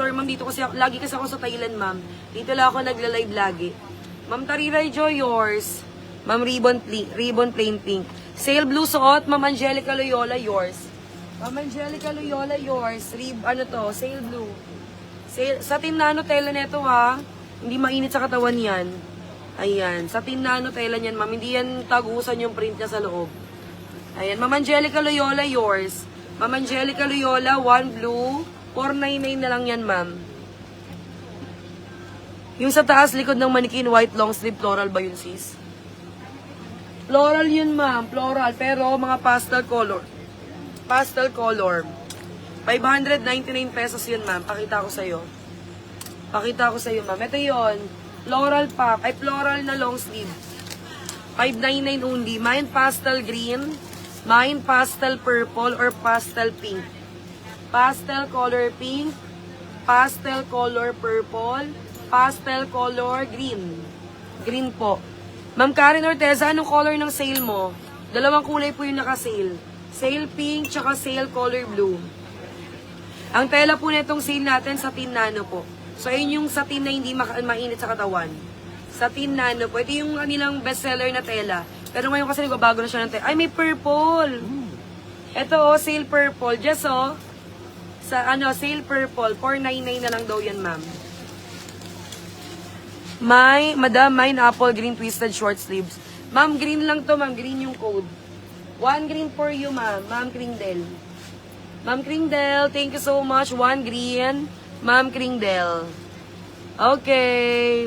color, ma'am. Dito kasi lagi kasi ako sa Thailand, ma'am. Dito lang ako nagla-live lagi. Ma'am Tariray Joy, yours. Ma'am Ribbon Plain Pink. Sale blue suot, Ma'am Angelica Loyola, yours. Ma'am Angelica Loyola, yours. Sale blue. Satin nano tela neto, ha. Hindi mainit sa katawan yan. Ayan, satin nano tela niyan, ma'am. Hindi yan tagusan yung print niya sa loob. Ayan, Ma'am Angelica Loyola, yours. Ma'am Angelica Loyola, 1 blue. 499 na lang yan, ma'am. Yung sa taas, likod ng manikin, white long sleeve, floral ba yun, sis? Floral yun, ma'am. Floral. Pero, mga pastel color. Pastel color. 599 pesos yun, ma'am. Pakita ko sa'yo. Ma'am. Ito yun. Floral pa. Ay, floral na long sleeve. 599 only. Mine pastel green. Mine pastel purple or pastel pink. Pastel color pink. Pastel color purple. Pastel color green. Green po. Ma'am Karen Orteza, anong color ng sale mo? Dalawang kulay po yung naka-sale. Sale pink, tsaka sale color blue. Ang tela po nitong sale natin, satin nano po. So, ayun yung satin na hindi mainit sa katawan. Satin nano po. Ito yung nilang bestseller na tela. Pero ngayon kasi nagbabago na siya ng tela. Ay, may purple! Ito, sale purple. Just, sale purple. 499 na lang daw yan, ma'am. Madam, mine apple green twisted short sleeves. Ma'am, green lang to, ma'am. Green yung code. 1 green for you, ma'am. Ma'am Kringdel. Ma'am Kringdel, thank you so much. 1 green. Ma'am Kringdel. Okay.